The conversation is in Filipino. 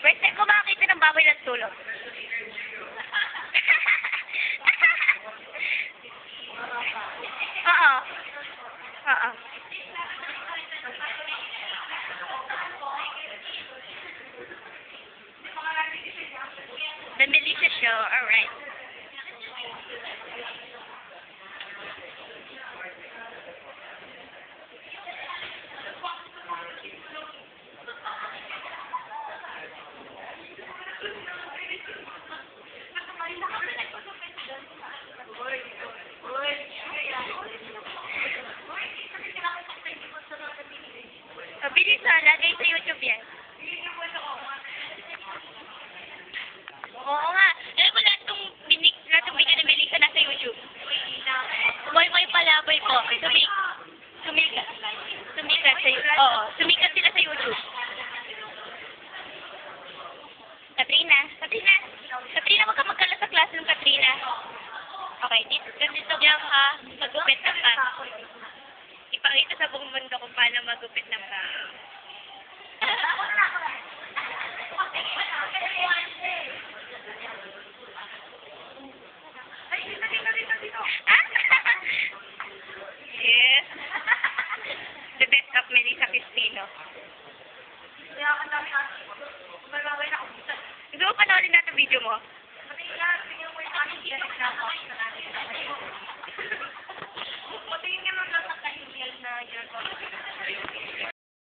First time ko makakita ng baboy ng tulog. Oo. Oo. The Melissa Show, alright. Bilis na, lagay sa YouTube yan. Oo nga. Alam mo lahat ng video ni Melissa nasa YouTube. Moy Palaboy po. Sumikat sa YouTube. Oo, sumikat sila sa YouTube. Katrina, wag ka magkala sa klase ng Katrina. Okay, dito diyan ka magupit ng pa. Ipakita sa buong mundo kung paano magupit ng pa. Yes. The best of Melissa Cristino. Gusto mo panoorin natin video mo? Patingin mo lang sa kahingil na dyan.